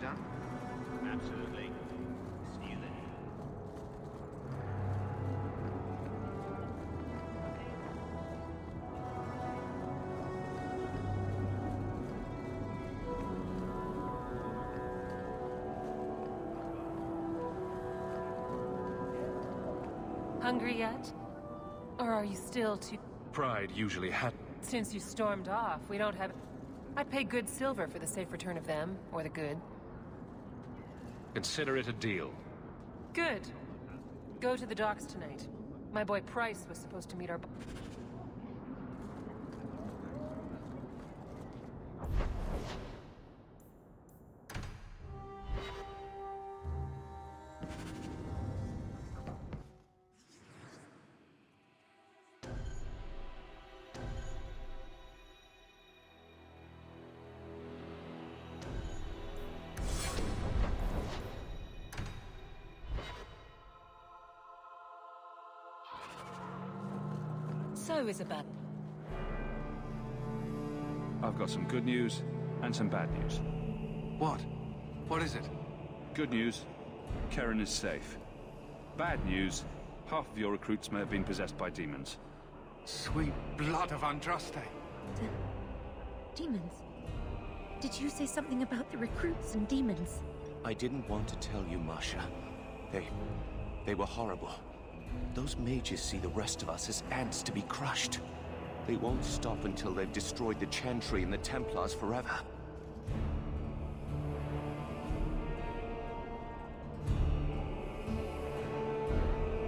done? Absolutely. See you then. Hungry yet? Or are you still too... Pride usually had... Since you stormed off, we don't have... I'd pay good silver for the safe return of them, or the good. Consider it a deal. Good. Go to the docks tonight. My boy Price was supposed to meet our... So, Isabel. I've got some good news and some bad news. What? What is it? Good news, Karen is safe. Bad news, half of your recruits may have been possessed by demons. Sweet blood of Andraste. Demons? Did you say something about the recruits and demons? I didn't want to tell you, Masha. They were horrible. Those mages see the rest of us as ants to be crushed. They won't stop until they've destroyed the Chantry and the Templars forever.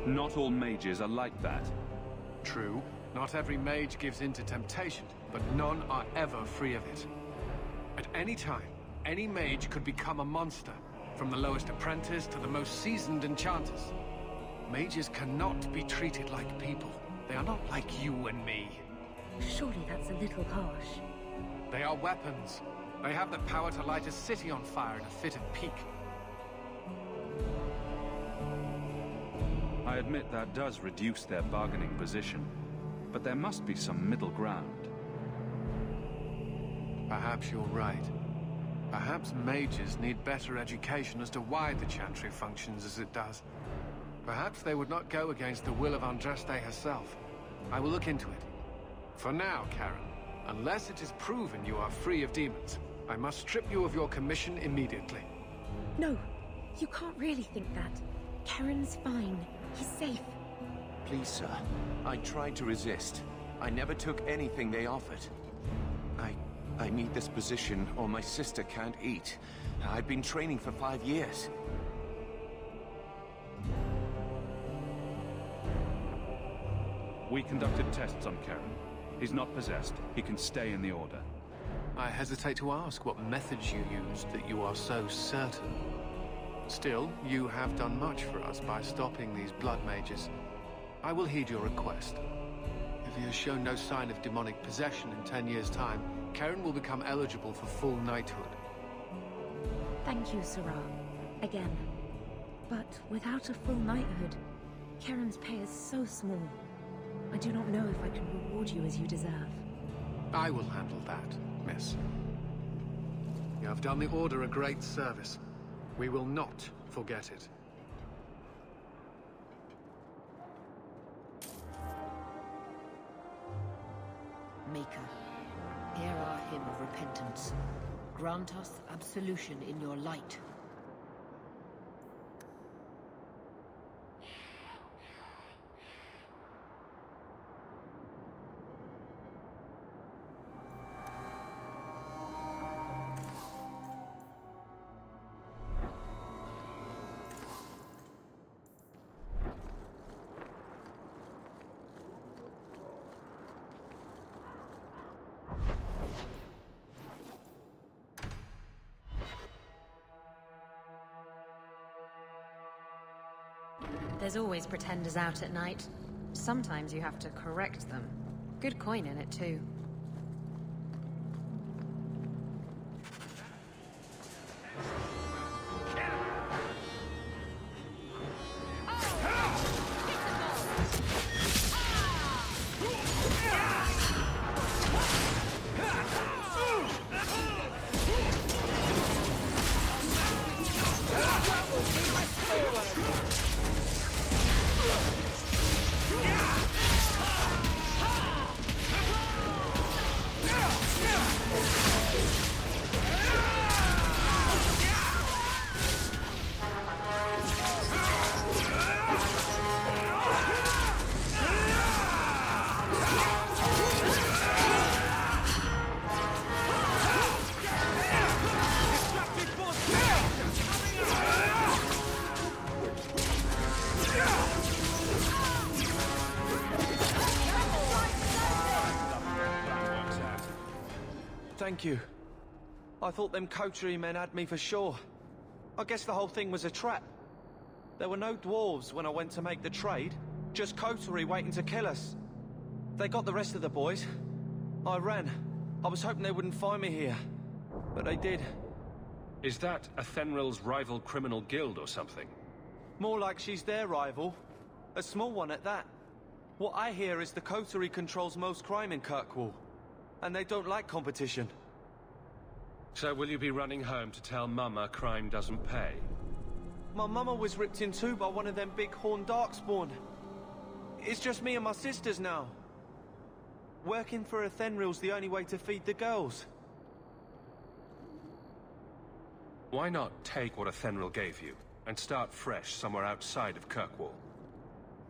Not all mages are like that. True. Not every mage gives in to temptation, but none are ever free of it. At any time, any mage could become a monster, from the lowest apprentice to the most seasoned enchanters. Mages cannot be treated like people. They are not like you and me. Surely that's a little harsh. They are weapons. They have the power to light a city on fire in a fit of pique. I admit that does reduce their bargaining position, but there must be some middle ground. Perhaps you're right. Perhaps mages need better education as to why the Chantry functions as it does. Perhaps they would not go against the will of Andraste herself. I will look into it. For now, Karen, unless it is proven you are free of demons, I must strip you of your commission immediately. No, you can't really think that. Karen's fine. He's safe. Please, sir. I tried to resist. I never took anything they offered. I need this position, or my sister can't eat. I've been training for 5 years. We conducted tests on Karen. He's not possessed. He can stay in the Order. I hesitate to ask what methods you used that you are so certain. Still, you have done much for us by stopping these blood mages. I will heed your request. If he has shown no sign of demonic possession in 10 years' time, Karen will become eligible for full knighthood. Thank you, Sarah. Again. But without a full knighthood, Karen's pay is so small. I do not know if I can reward you as you deserve. I will handle that, miss. You have done the Order a great service. We will not forget it. Maker, hear our hymn of repentance. Grant us absolution in your light. There's always pretenders out at night. Sometimes you have to correct them. Good coin in it, too. Thank you. I thought them coterie men had me for sure. I guess the whole thing was a trap. There were no dwarves when I went to make the trade, just coterie waiting to kill us. They got the rest of the boys. I ran. I was hoping they wouldn't find me here, but they did. Is that Athenril's rival criminal guild or something? More like she's their rival. A small one at that. What I hear is the coterie controls most crime in Kirkwall, and they don't like competition. So will you be running home to tell Mama crime doesn't pay? My mama was ripped in two by one of them big horned darkspawn. It's just me and my sisters now. Working for Athenril's the only way to feed the girls. Why not take what Athenril gave you, and start fresh somewhere outside of Kirkwall?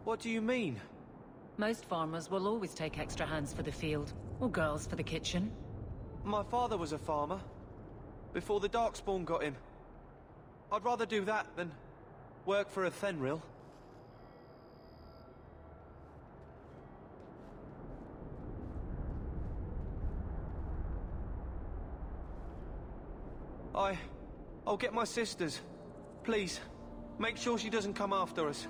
What do you mean? Most farmers will always take extra hands for the field, or girls for the kitchen. My father was a farmer, before the Darkspawn got him. I'd rather do that than work for Athenril. I'll get my sisters. Please, make sure she doesn't come after us.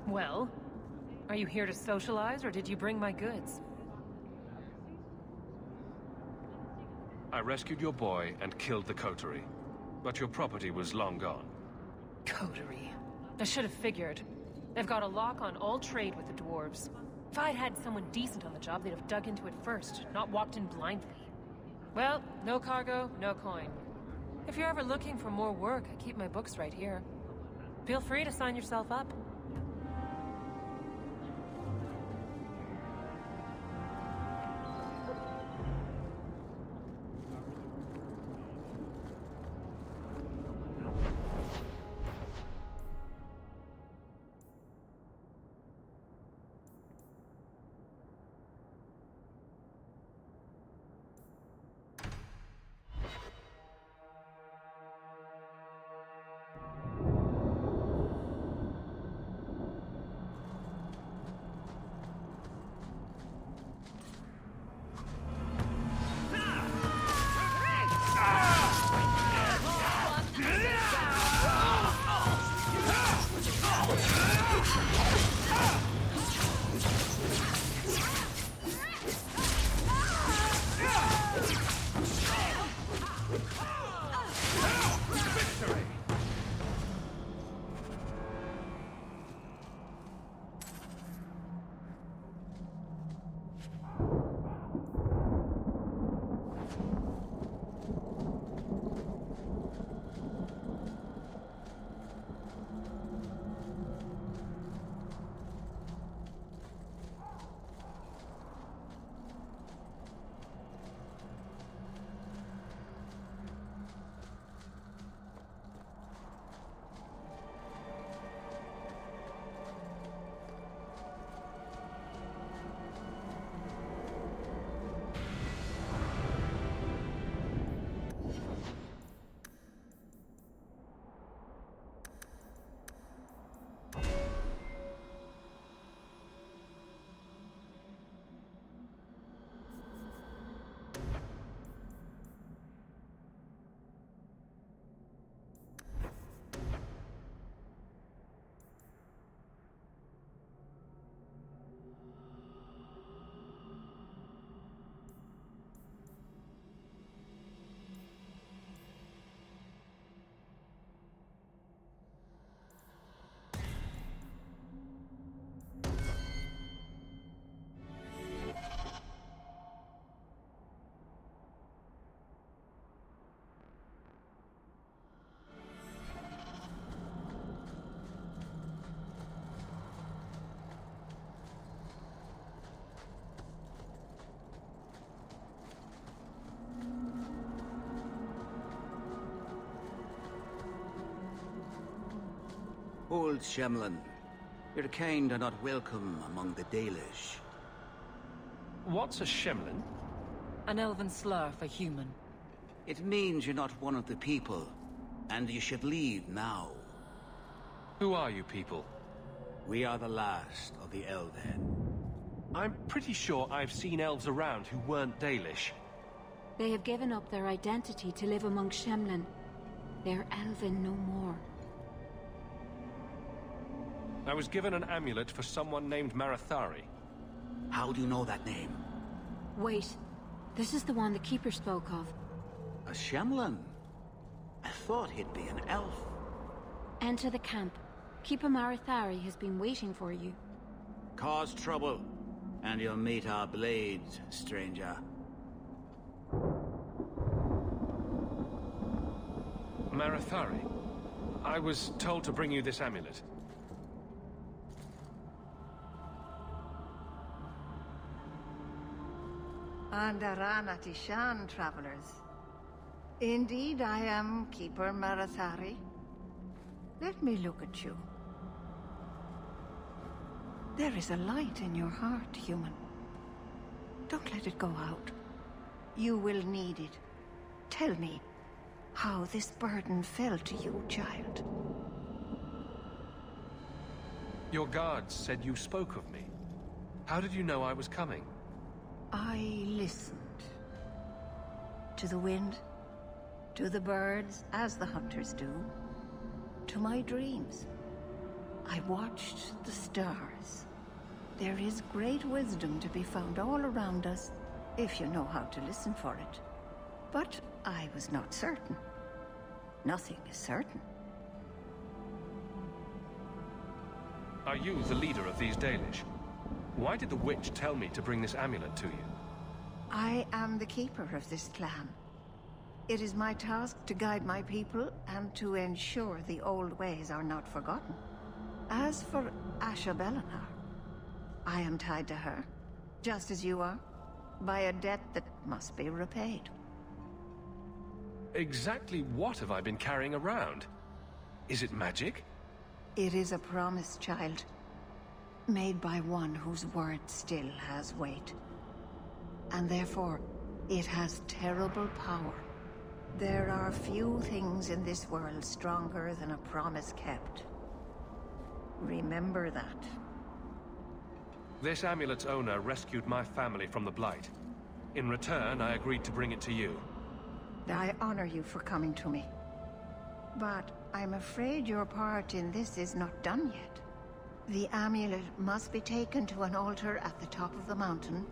Well, are you here to socialize, or did you bring my goods? I rescued your boy and killed the coterie, but your property was long gone. Coterie. I should have figured. They've got a lock on all trade with the dwarves. If I'd had someone decent on the job, they'd have dug into it first, not walked in blindly. Well, no cargo, no coin. If you're ever looking for more work, I keep my books right here. Feel free to sign yourself up. Old Shemlin, your kind are not welcome among the Dalish. What's a Shemlin? An elven slur for human. It means you're not one of the people, and you should leave now. Who are you people? We are the last of the Elven. I'm pretty sure I've seen elves around who weren't Dalish. They have given up their identity to live among Shemlin. They're elven no more. I was given an amulet for someone named Marathari. How do you know that name? Wait, this is the one the Keeper spoke of. A Shemlin? I thought he'd be an elf. Enter the camp. Keeper Marathari has been waiting for you. Cause trouble, and you'll meet our blades, stranger. Marathari? I was told to bring you this amulet. Andarana Tishan, travelers. Indeed, I am Keeper Marathari. Let me look at you. There is a light in your heart, human. Don't let it go out. You will need it. Tell me how this burden fell to you, child. Your guards said you spoke of me. How did you know I was coming? I listened. To the wind, to the birds, as the hunters do, to my dreams. I watched the stars. There is great wisdom to be found all around us, if you know how to listen for it. But I was not certain. Nothing is certain. Are you the leader of these Dalish? Why did the witch tell me to bring this amulet to you? I am the keeper of this clan. It is my task to guide my people and to ensure the old ways are not forgotten. As for Asha Belinar, I am tied to her, just as you are, by a debt that must be repaid. Exactly what have I been carrying around? Is it magic? It is a promise, child, made by one whose word still has weight. And therefore, it has terrible power. There are few things in this world stronger than a promise kept. Remember that. This amulet's owner rescued my family from the Blight. In return, I agreed to bring it to you. I honor you for coming to me. But I'm afraid your part in this is not done yet. The amulet must be taken to an altar at the top of the mountain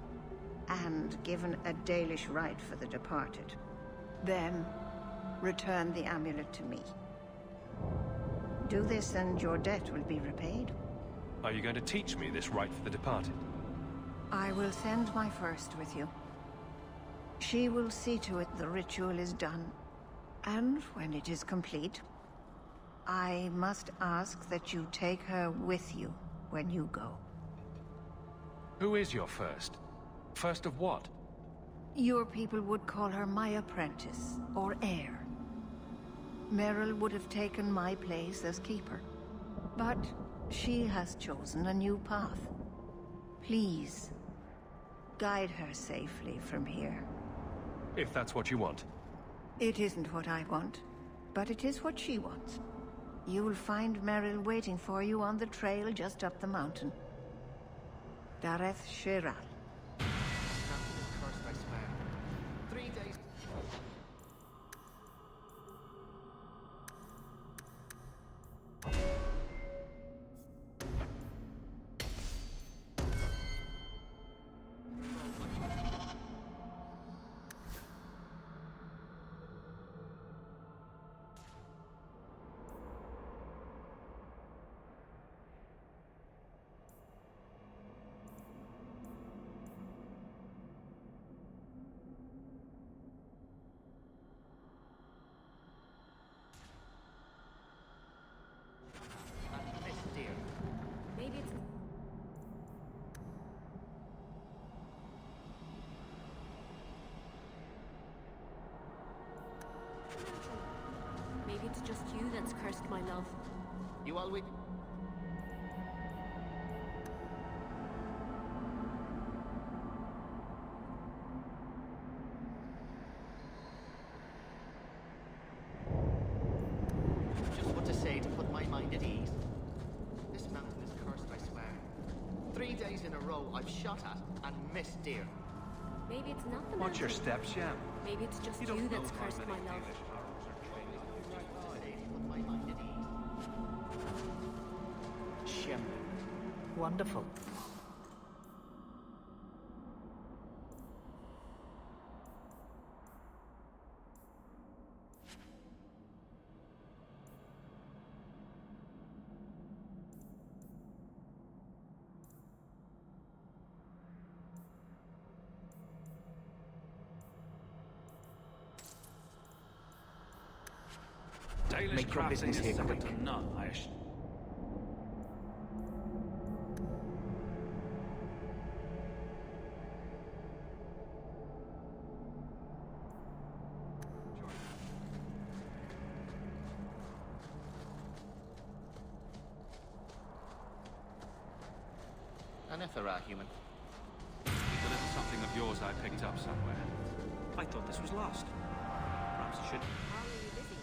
and given a Dalish rite for the departed. Then, return the amulet to me. Do this and your debt will be repaid. Are you going to teach me this rite for the departed? I will send my first with you. She will see to it the ritual is done. And when it is complete, I must ask that you take her with you when you go. Who is your first? First of what? Your people would call her my apprentice, or heir. Merrill would have taken my place as keeper. But she has chosen a new path. Please, guide her safely from here. If that's what you want. It isn't what I want, but it is what she wants. You will find Merrill waiting for you on the trail just up the mountain. Dareth Shiral. Cursed, I swear. 3 days. Maybe it's... Maybe it's just you that's cursed my love. You always... in a row I've shot at and missed deer. Maybe it's not the Watch your mountain. steps, Sham. Maybe it's just You don't you know that's how cursed many my love. Dalish arrows are trained in Shem. Wonderful. Dalish Make your crafting business is here second quick. to none, Aish. An Ithera human. It's a little something of yours I picked up somewhere. I thought this was lost. Perhaps it should. How are you busy?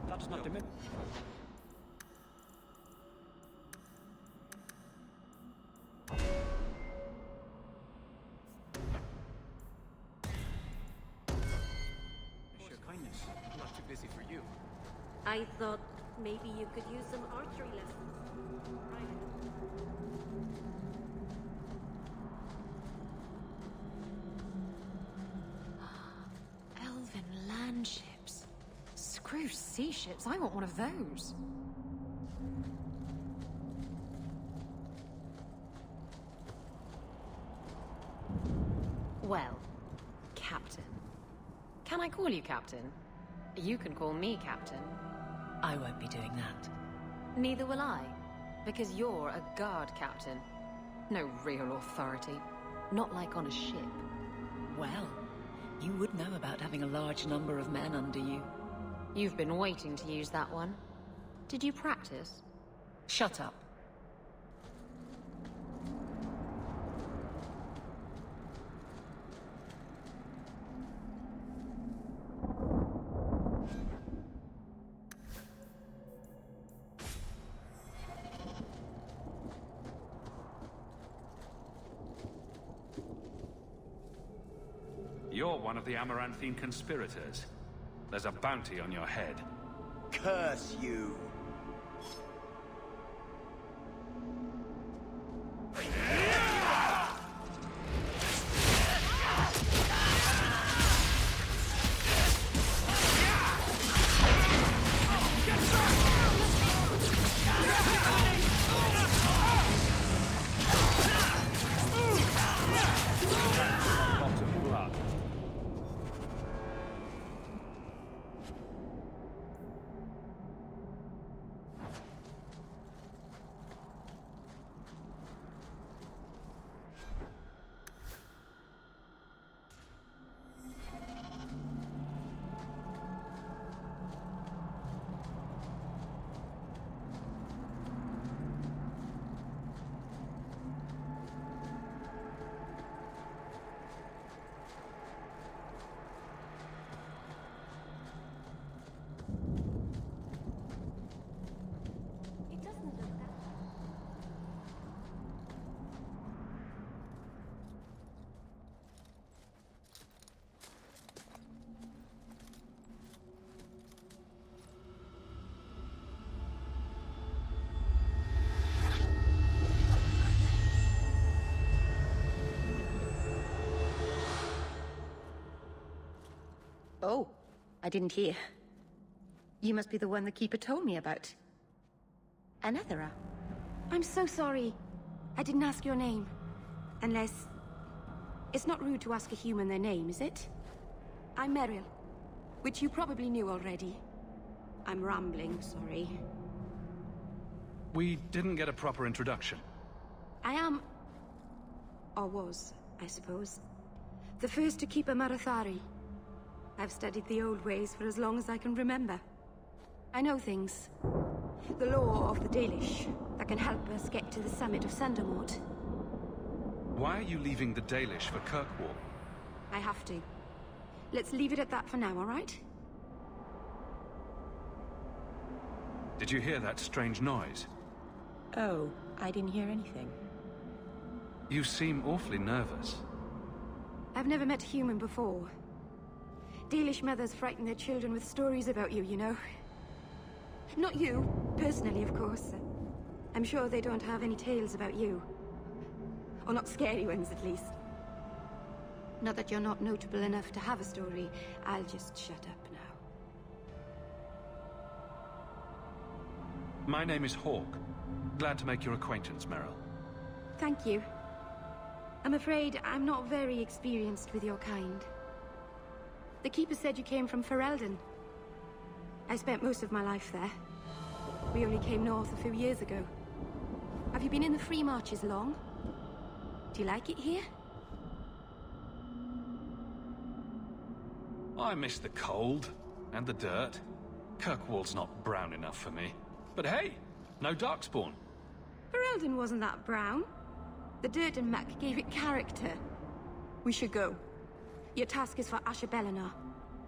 That does not diminish. Your kindness. I'm not too busy for you. I thought maybe you could use some archery lessons. Elven land ships. Screw sea ships, I want one of those. Well, Captain. Can I call you Captain? You can call me Captain. I won't be doing that. Neither will I, because you're a guard captain. No real authority. Not like on a ship. Well, you would know about having a large number of men under you. You've been waiting to use that one. Did you practice? Shut up. You're one of the Amaranthine conspirators. There's a bounty on your head. Curse you! Lot of blood. It doesn't look that. Oh, I didn't hear. You must be the one the Keeper told me about. Anethera. I'm so sorry. I didn't ask your name. Unless... It's not rude to ask a human their name, is it? I'm Meryl, which you probably knew already. I'm rambling, sorry. We didn't get a proper introduction. I am... or was, I suppose. The first to keep a Marathari. I've studied the old ways for as long as I can remember. I know things. The law of the Dalish that can help us get to the summit of Sandamort. Why are you leaving the Dalish for Kirkwall? I have to. Let's leave it at that for now, all right? Did you hear that strange noise? Oh, I didn't hear anything. You seem awfully nervous. I've never met a human before. Dalish mothers frighten their children with stories about you, you know. Not you, personally, of course. I'm sure they don't have any tales about you. Or not scary ones, at least. Not that you're not notable enough to have a story. I'll just shut up now. My name is Hawke. Glad to make your acquaintance, Merrill. Thank you. I'm afraid I'm not very experienced with your kind. The Keeper said you came from Ferelden. I spent most of my life there. We only came north a few years ago. Have you been in the Free Marches long? Do you like it here? I miss the cold and the dirt. Kirkwall's not brown enough for me. But hey, no Darkspawn. Ferelden wasn't that brown. The dirt and muck gave it character. We should go. Your task is for Asher Bellinar.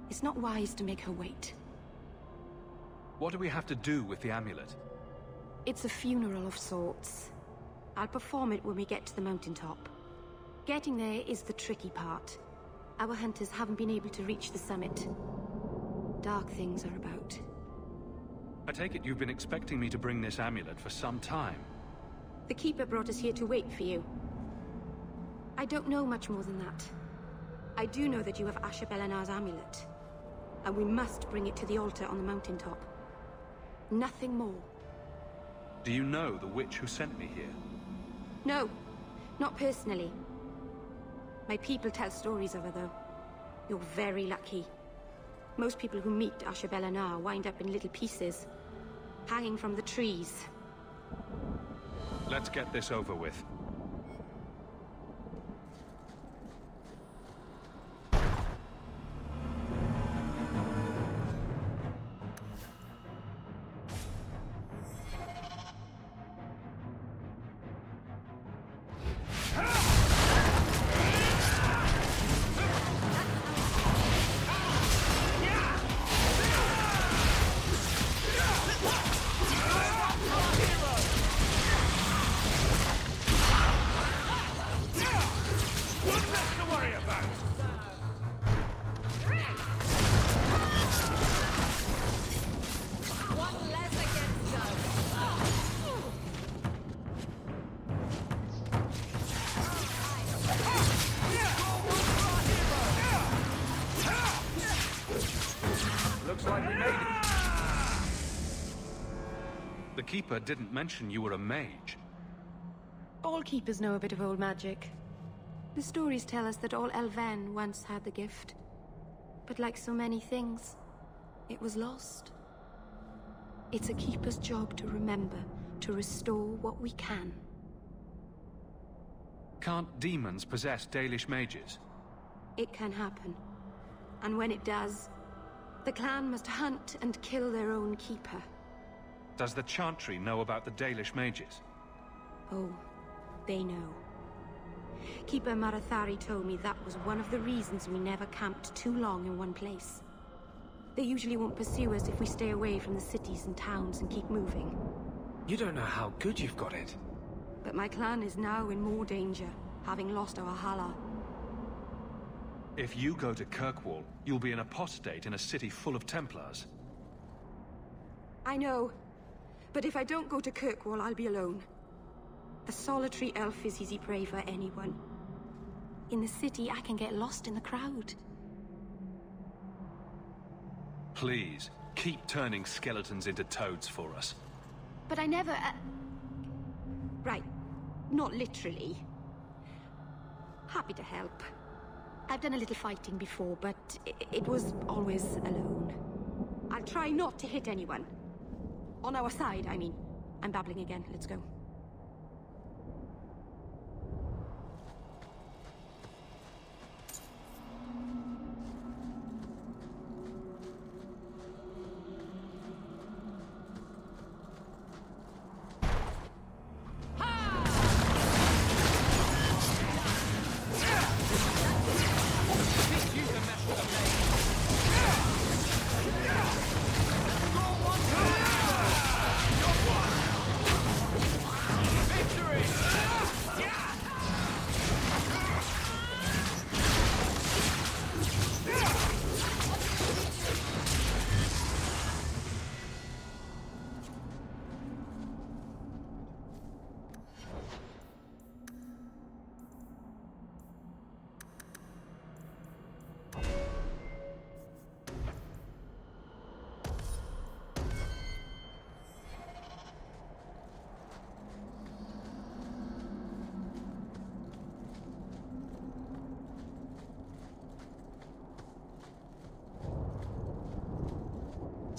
It's not wise to make her wait. What do we have to do with the amulet? It's a funeral of sorts. I'll perform it when we get to the mountaintop. Getting there is the tricky part. Our hunters haven't been able to reach the summit. Dark things are about. I take it you've been expecting me to bring this amulet for some time. The Keeper brought us here to wait for you. I don't know much more than that. I do know that you have Asher Bellinar's amulet. And we must bring it to the altar on the mountaintop. Nothing more. Do you know the witch who sent me here? No, not personally. My people tell stories of her, though. You're very lucky. Most people who meet Asher Bellinar wind up in little pieces, hanging from the trees. Let's get this over with. Looks like we made it. The Keeper didn't mention you were a mage. All Keepers know a bit of old magic. The stories tell us that all Elven once had the gift. But like so many things, it was lost. It's a Keeper's job to remember, to restore what we can. Can't demons possess Dalish mages? It can happen. And when it does, the clan must hunt and kill their own Keeper. Does the Chantry know about the Dalish mages? Oh, they know. Keeper Marathari told me that was one of the reasons we never camped too long in one place. They usually won't pursue us if we stay away from the cities and towns and keep moving. You don't know how good you've got it. But my clan is now in more danger, having lost our Hala. If you go to Kirkwall, you'll be an apostate in a city full of Templars. I know. But if I don't go to Kirkwall, I'll be alone. A solitary elf is easy prey for anyone. In the city, I can get lost in the crowd. Please, keep turning skeletons into toads for us. But I never... Right. Not literally. Happy to help. I've done a little fighting before, but it was always alone. I'll try not to hit anyone. On our side, I mean. I'm babbling again. Let's go.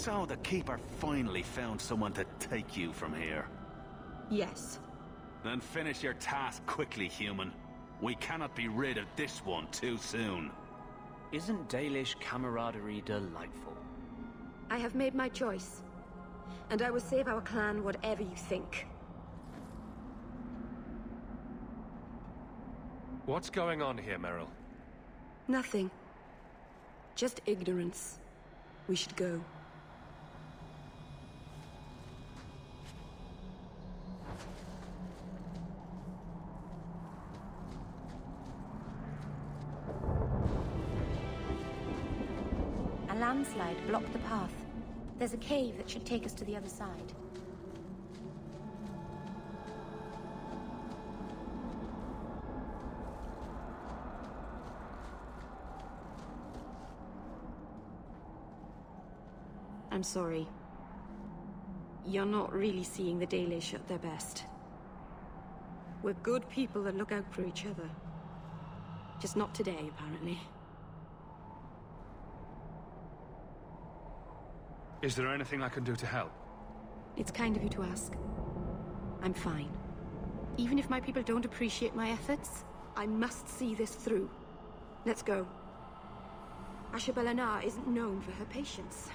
So the Keeper finally found someone to take you from here. Yes. Then finish your task quickly, human. We cannot be rid of this one too soon. Isn't Dalish camaraderie delightful? I have made my choice. And I will save our clan whatever you think. What's going on here, Meryl? Nothing. Just ignorance. We should go. A landslide blocked the path. There's a cave that should take us to the other side. I'm sorry. You're not really seeing the Dalish at their best. We're good people that look out for each other. Just not today, apparently. Is there anything I can do to help? It's kind of you to ask. I'm fine. Even if my people don't appreciate my efforts, I must see this through. Let's go. Asha Belenar isn't known for her patience.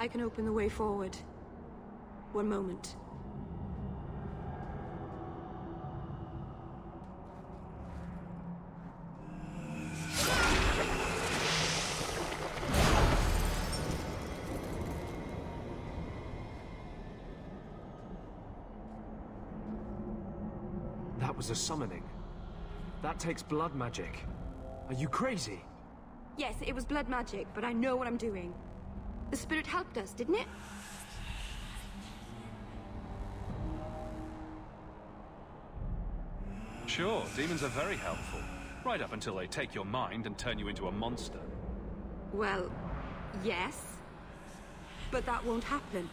I can open the way forward. One moment. That was a summoning. That takes blood magic. Are you crazy? Yes, it was blood magic, but I know what I'm doing. The spirit helped us, didn't it? Sure, demons are very helpful. Right up until they take your mind and turn you into a monster. Well, yes. But that won't happen.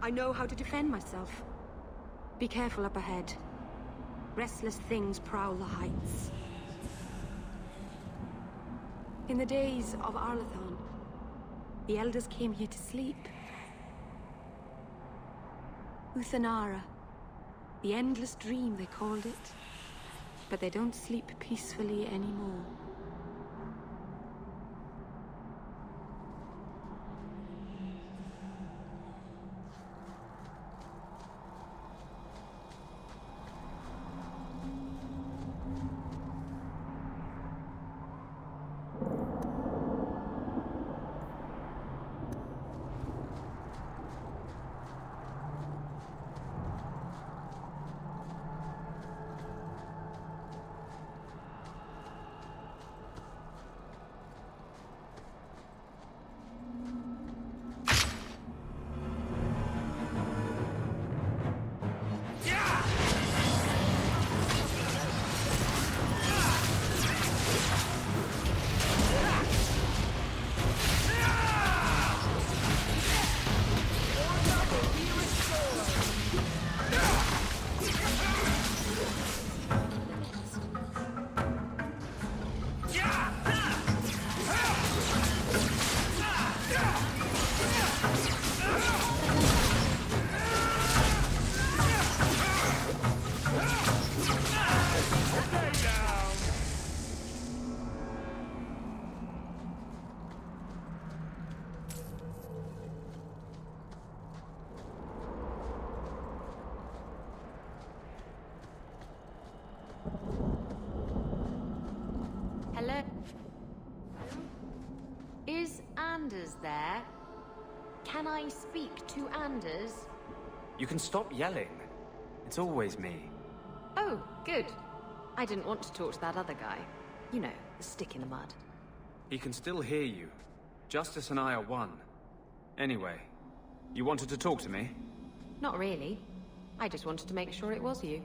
I know how to defend myself. Be careful up ahead. Restless things prowl the heights. In the days of Arlathan, the Elders came here to sleep. Uthanara. The endless dream, they called it. But they don't sleep peacefully anymore. Hello? Is Anders there? Can I speak to Anders? You can stop yelling. It's always me. Oh, good. I didn't want to talk to that other guy. You know, the stick in the mud. He can still hear you. Justice and I are one. Anyway, you wanted to talk to me? Not really. I just wanted to make sure it was you.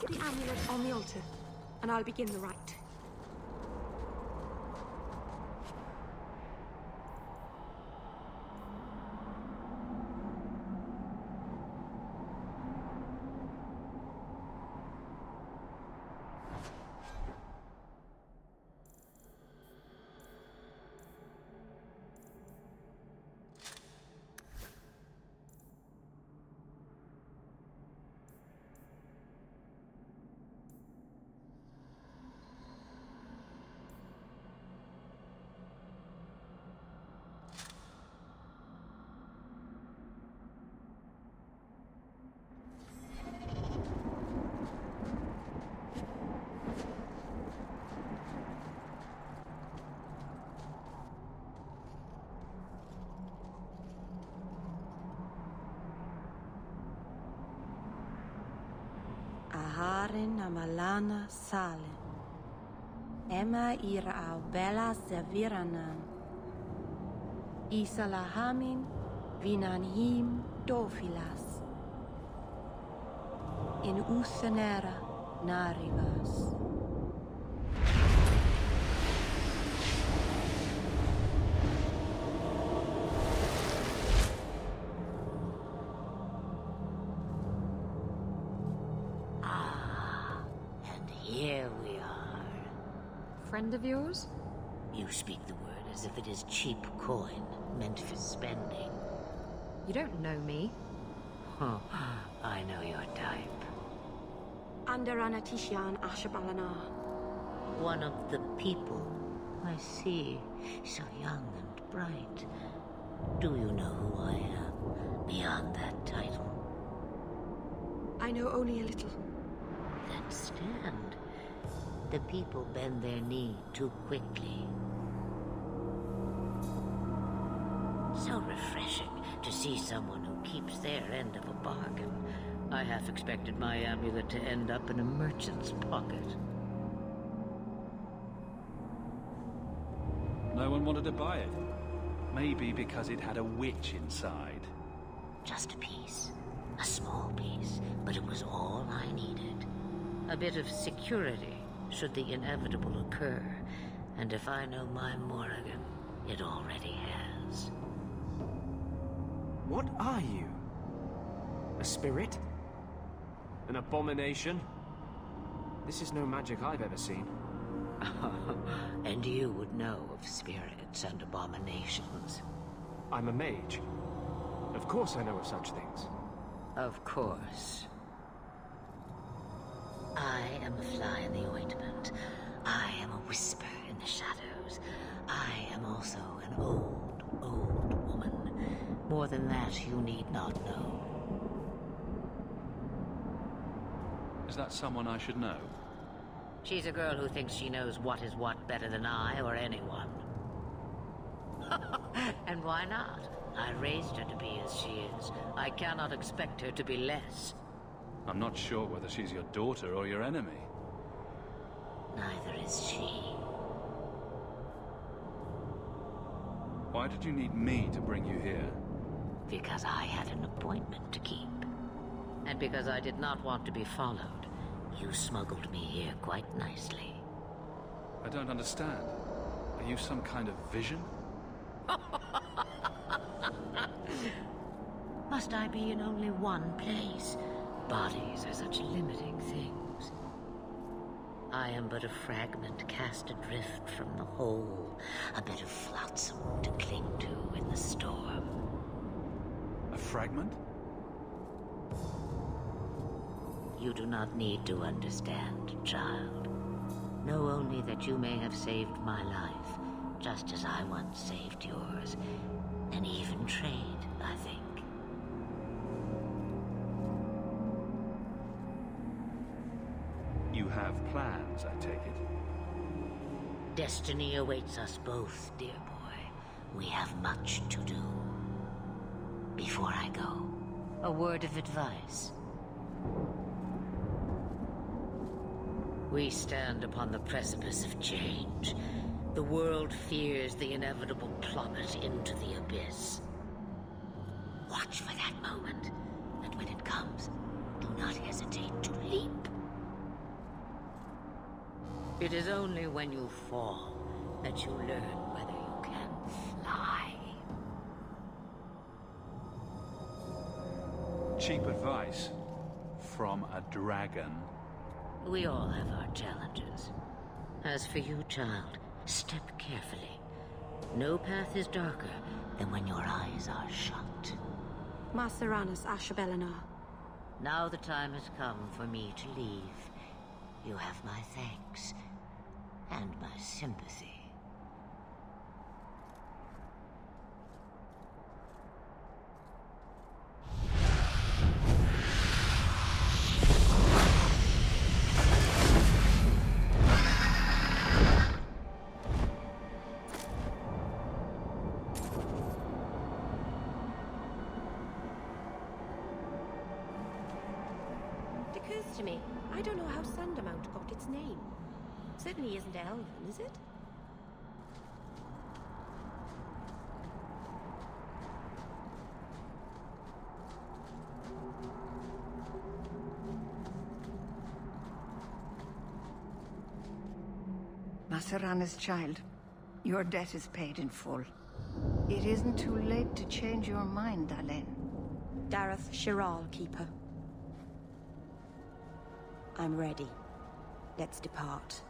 Place the amulet on the altar, and I'll begin the rite. Aharin amalana salen. Emma ira au bella serviranan. Isalahamin vinanhim dofilas. In usanera narivas. Here we are. Friend of yours? You speak the word as if it is cheap coin, meant for spending. You don't know me. Huh. I know your type. Andarana Tishan Ashabalana. One of the people. I see. So young and bright. Do you know who I am, beyond that title? I know only a little. Then stand. The people bend their knee too quickly. So refreshing to see someone who keeps their end of a bargain. I half expected my amulet to end up in a merchant's pocket. No one wanted to buy it. Maybe because it had a witch inside. Just a piece. A small piece, but it was all I needed. A bit of security, should the inevitable occur. And if I know my Morrigan, it already has. What are you? A spirit? An abomination? This is no magic I've ever seen. And you would know of spirits and abominations. I'm a mage. Of course I know of such things. Of course. I am a fly in the ointment. I am a whisper in the shadows. I am also an old, old woman. More than that, you need not know. Is that someone I should know? She's a girl who thinks she knows what is what better than I or anyone. And why not? I raised her to be as she is. I cannot expect her to be less. I'm not sure whether she's your daughter or your enemy. Neither is she. Why did you need me to bring you here? Because I had an appointment to keep. And because I did not want to be followed. You smuggled me here quite nicely. I don't understand. Are you some kind of vision? Must I be in only one place? Bodies are such limiting things. I am but a fragment cast adrift from the whole, a bit of flotsam to cling to in the storm. A fragment? You do not need to understand, child. Know only that you may have saved my life, just as I once saved yours. An even trade, I think. You have plans, I take it. Destiny awaits us both, dear boy. We have much to do. Before I go, a word of advice. We stand upon the precipice of change. The world fears the inevitable plummet into the abyss. Watch for that moment, and when it comes, do not hesitate to leap. It is only when you fall that you learn whether you can fly. Cheap advice from a dragon. We all have our challenges. As for you, child, step carefully. No path is darker than when your eyes are shut. Maceranus Ashbelinar. Now the time has come for me to leave. You have my thanks and my sympathy. It occurs to me, I don't know how Sandamount got its name. Certainly isn't Elven, is it? Macerana's child, your debt is paid in full. It isn't too late to change your mind, Dalen. Dareth Shiral, Keeper. I'm ready. Let's depart.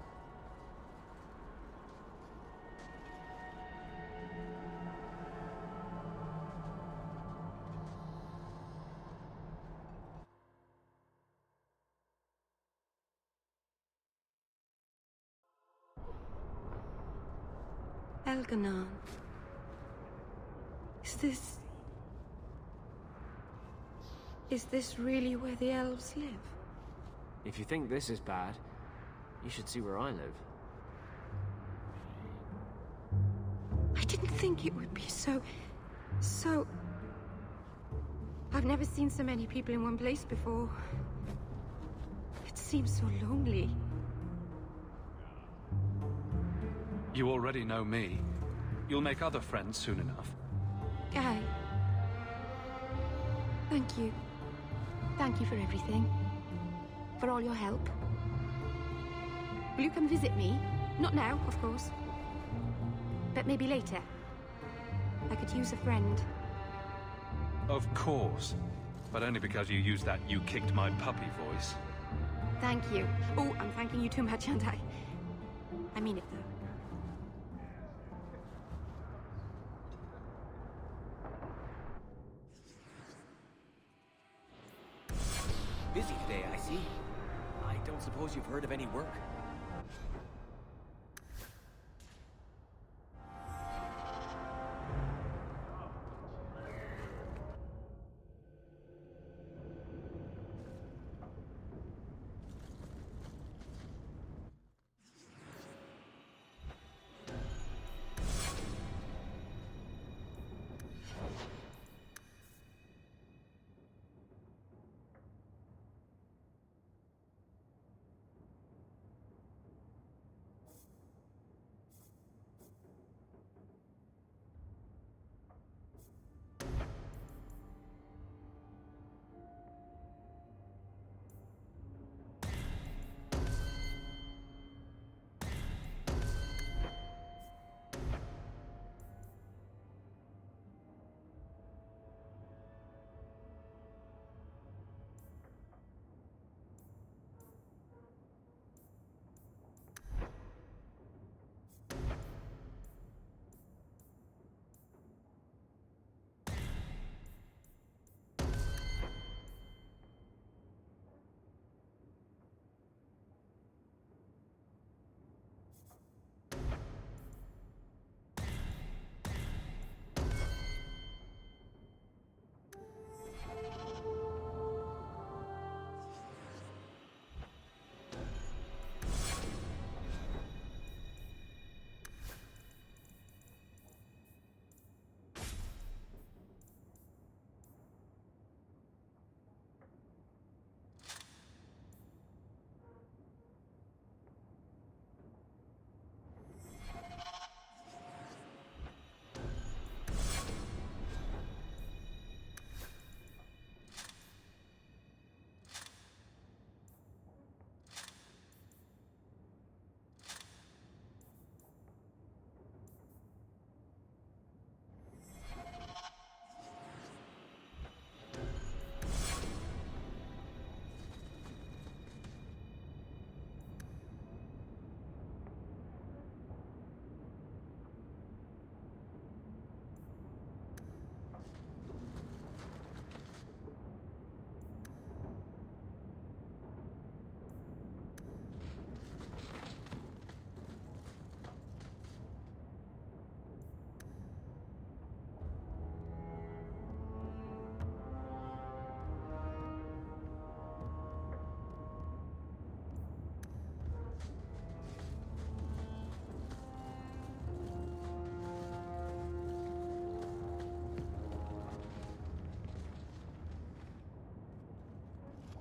Elganon. Is this really where the elves live? If you think this is bad, you should see where I live. I didn't think it would be so... I've never seen so many people in one place before. It seems so lonely. You already know me. You'll make other friends soon enough. Guy. Thank you. Thank you for everything. For all your help. Will you come visit me? Not now, of course. But maybe later. I could use a friend. Of course. But only because you used that "you kicked my puppy" voice. Thank you. Oh, I'm thanking you too much, aren't I? I mean it, though. Busy today, I see. I don't suppose you've heard of any work?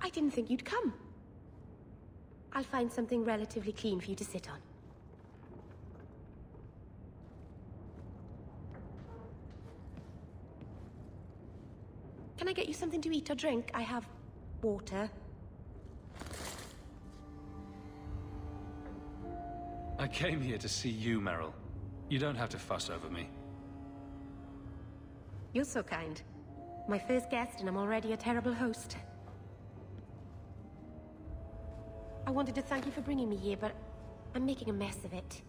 I didn't think you'd come. I'll find something relatively clean for you to sit on. Can I get you something to eat or drink? I have water. I came here to see you, Meryl. You don't have to fuss over me. You're so kind. My first guest, and I'm already a terrible host. I wanted to thank you for bringing me here, but I'm making a mess of it.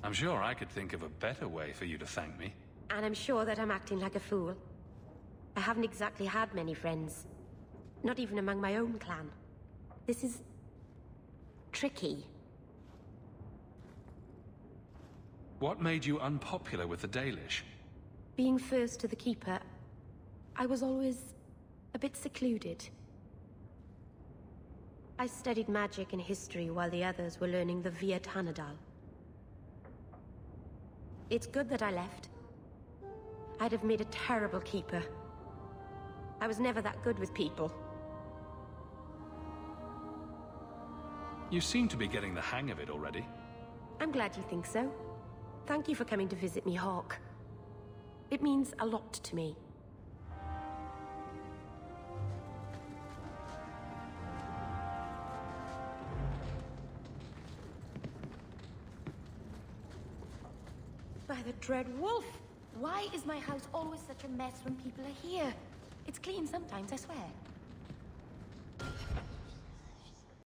I'm sure I could think of a better way for you to thank me. And I'm sure that I'm acting like a fool. I haven't exactly had many friends. Not even among my own clan. This is... tricky. What made you unpopular with the Dalish? Being first to the Keeper, I was always a bit secluded. I studied magic and history while the others were learning the Viet Hanadal. It's good that I left. I'd have made a terrible Keeper. I was never that good with people. You seem to be getting the hang of it already. I'm glad you think so. Thank you for coming to visit me, Hawke. It means a lot to me. By the Dread Wolf! Why is my house always such a mess when people are here? It's clean sometimes, I swear.